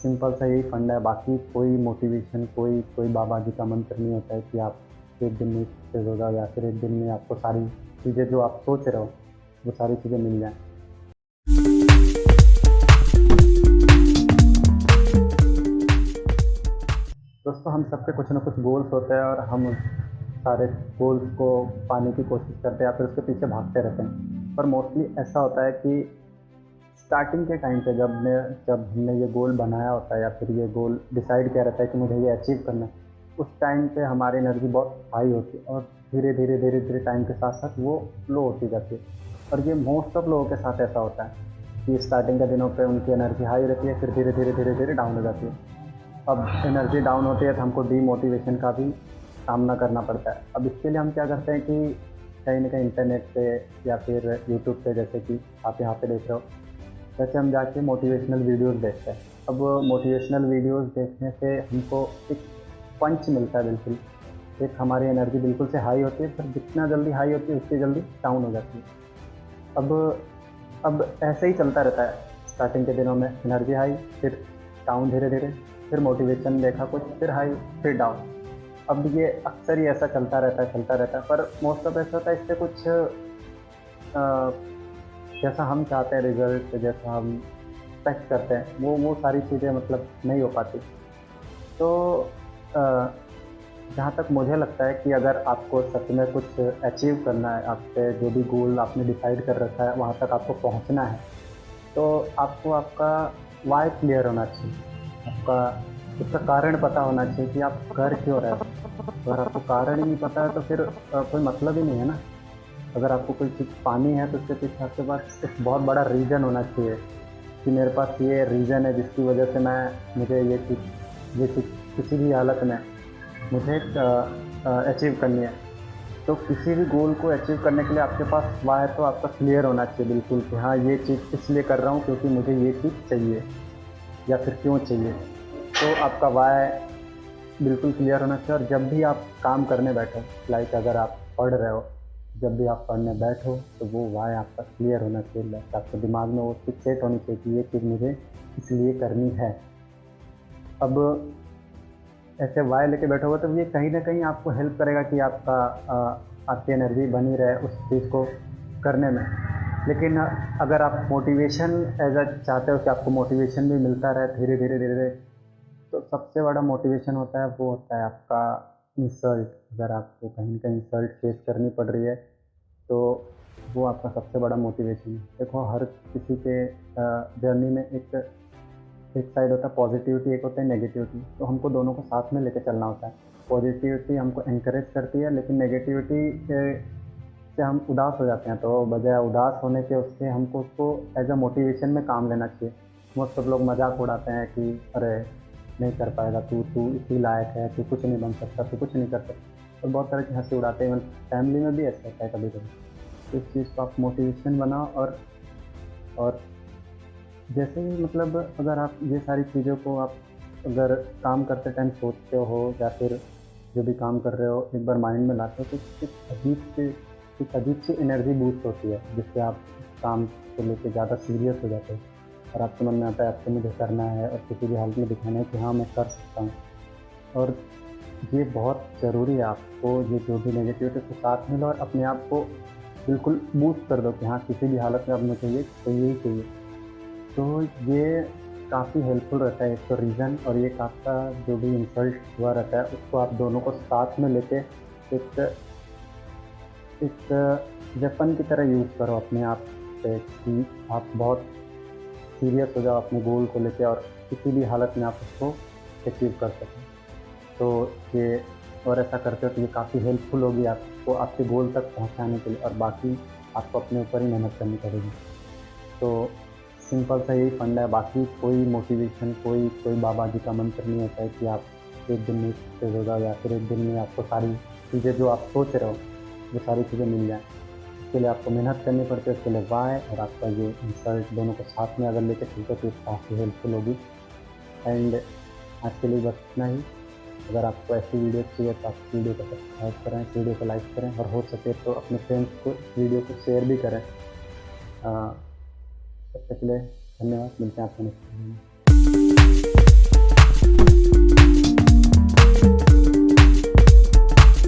Simple सा यही फंडा है, बाकी कोई मोटिवेशन, कोई बाबा जी का मंत्र नहीं होता है कि आप एक दिन में सक्सेस हो जाओ या फिर एक दिन में आपको सारी चीज़ें जो आप सोच रहे हो, वो सारी चीज़ें मिल जाएँ। दोस्तों, हम सबके कुछ ना कुछ गोल्स होते हैं और हम सारे गोल्स को पाने की कोशिश करते हैं या फिर उसके पीछे भागते रहते हैं। पर मोस्टली ऐसा होता है कि स्टार्टिंग के टाइम पे जब हमने ये गोल बनाया होता है या फिर ये गोल डिसाइड किया रहता है कि मुझे ये अचीव करना है, उस टाइम पे हमारी एनर्जी बहुत हाई होती है और धीरे-धीरे टाइम के साथ-साथ वो लो होती जाती है। और ये मोस्ट ऑफ लोगों के साथ ऐसा होता है कि स्टार्टिंग के दिनों पे उनकी एनर्जी हाई रहती है, फिर धीरे-धीरे डाउन हो जाती है। अब एनर्जी डाउन होती है तो हमको डीमोटिवेशन का भी सामना करना पड़ता है। अब इसके लिए हम क्या करते हैं कि कहीं न कहीं इंटरनेट पे या फिर यूट्यूब पे, जैसे कि आप यहाँ पे देख रहे हो, वैसे हम जाके मोटिवेशनल वीडियोज़ देखते हैं। अब मोटिवेशनल वीडियोज़ देखने से हमको एक पंच मिलता है बिल्कुल। एक हमारी एनर्जी बिल्कुल से हाई होती है, फिर जितना जल्दी हाई होती है उतनी जल्दी डाउन हो जाती है। अब अब ऐसे ही चलता रहता है। स्टार्टिंग के दिनों में एनर्जी हाई, फिर डाउन धीरे-धीरे, फिर मोटिवेशन देखा कुछ, फिर हाई, फिर डाउन। अब ये अक्सर ही ऐसा चलता रहता है, पर मोस्ट ऑफ ऐसा होता है इससे कुछ जैसा हम चाहते हैं रिज़ल्ट, जैसा हम एक्सपेक्ट करते हैं, वो सारी चीज़ें मतलब नहीं हो पाती। तो अ, जहाँ तक मुझे लगता है कि अगर आपको सच में कुछ अचीव करना है, आपके जो भी गोल आपने डिसाइड कर रखा है, वहाँ तक आपको पहुँचना है, तो आपको आपका व्हाय क्लियर होना चाहिए। आपका उसका कारण पता होना चाहिए कि आप कर क्यों रहे हो। अगर आपको कारण ही नहीं पता है तो फिर कोई मतलब ही नहीं है ना। अगर आपको कोई चीज़ पानी है तो उसके पीछे आपके पास एक बहुत बड़ा रीज़न होना चाहिए कि मेरे पास ये रीज़न है जिसकी वजह से मुझे ये चीज़ किसी भी हालत में मुझे अचीव करनी है। तो किसी भी गोल को अचीव करने के लिए आपके पास व्हाय तो आपका क्लियर होना चाहिए बिल्कुल कि हाँ, ये चीज़ इसलिए कर रहा हूँ क्योंकि मुझे ये चीज़ चाहिए या फिर क्यों चाहिए। तो आपका व्हाय बिल्कुल क्लियर होना चाहिए और जब भी आप काम करने बैठो, लाइक अगर आप पढ़ रहे हो, जब भी आप पढ़ने बैठो तो वो व्हाय आपका क्लियर होना चाहिए। लाइक आपके दिमाग में वो चीज़ सेट होनी चाहिए कि ये चीज़ मुझे इसलिए करनी है। अब ऐसे वाय लेके बैठोगे तो ये कहीं न कहीं आपको हेल्प करेगा कि आपकी एनर्जी बनी रहे उस चीज़ को करने में। लेकिन अगर आप मोटिवेशन चाहते हो कि आपको मोटिवेशन भी मिलता रहे धीरे-धीरे, तो सबसे बड़ा मोटिवेशन होता है, वो होता है आपका इंसल्ट। अगर आपको कहीं न कहीं इंसल्ट फेस करनी पड़ रही है, तो वो आपका सबसे बड़ा मोटिवेशन है। देखो, हर किसी के जर्नी में एक साइड होता है पॉजिटिविटी, एक होता है नेगेटिविटी। तो हमको दोनों को साथ में लेके चलना होता है। पॉजिटिविटी हमको एनकरेज करती है, लेकिन नेगेटिविटी से हम उदास हो जाते हैं, तो बजाय उदास होने के उससे हमको उसको एज़ अ मोटिवेशन में काम लेना चाहिए। मोस्ट ऑफ लोग मज़ाक उड़ाते हैं कि अरे! नहीं कर पाएगा तू, तू इसी लायक है, तू कुछ नहीं बन सकता, तू कुछ नहीं कर सकता। और बहुत तरह की हँसी उड़ाते हैं, इवन फैमिली में भी ऐसा होता है कभी-कभी। तो इस चीज़ को आप मोटिवेशन बनाओ और जैसे ही मतलब अगर आप ये सारी चीज़ों को आप अगर काम करते टाइम सोचते हो या फिर जो भी काम कर रहे हो एक बार माइंड में लाते हो तो एक अजीब सी एनर्जी बूस्ट होती है, जिससे आप उस काम को लेके ज़्यादा सीरियस हो जाते हो और आपके मन में आता है अब तो मुझे करना है और किसी भी हालत में दिखाना है कि हाँ, मैं कर सकता हूँ। और ये बहुत ज़रूरी है, आपको ये जो भी नेगेटिविटी उसके साथ मिलो और अपने आप को बिल्कुल बूस्ट कर दो कि हाँ, किसी भी हालत में अब मुझे ये चाहिए ही चाहिए। तो ये काफ़ी हेल्पफुल रहता है एक तो रीज़न, और एक आपका जो भी इंसल्ट हुआ रहता है उसको आप दोनों को साथ में लेके एक एक वेपन की तरह यूज़ करो अपने आप पे कि आप बहुत सीरियस हो जाओ अपने गोल को लेके और किसी भी हालत में आप उसको अचीव कर सकें। तो ये और ऐसा करते हो तो ये काफ़ी हेल्पफुल होगी आपको आपके गोल तक पहुँचाने के लिए, और बाकी आपको अपने ऊपर ही मेहनत करनी पड़ेगी। तो सिंपल सा यही फंडा है, बाकी कोई मोटिवेशन, कोई बाबा जी का मंत्र नहीं होता है कि आप एक दिन में सक्सेस हो जाओ या फिर एक दिन में आपको सारी चीज़ें जो आप सोच रहे हो, वो सारी चीज़ें मिल जाएँ। उसके लिए आपको मेहनत करनी पड़ती है, उसके लिए व्हाय और आपका ये इंसल्ट दोनों को साथ में अगर लेके चलते हो तो ये काफ़ी हेल्पफुल होगी। एंड आज के लिए बस इतना ही। अगर आपको ऐसी वीडियोज़ चाहिए तो आप इस वीडियो को सब्सक्राइब करें, इस वीडियो को लाइक करें और हो सके तो अपने फ्रेंड्स को इस वीडियो को शेयर भी करें। तब तक के लिए धन्यवाद। मिलते हैं आपसे नेक्स्ट वीडियो में।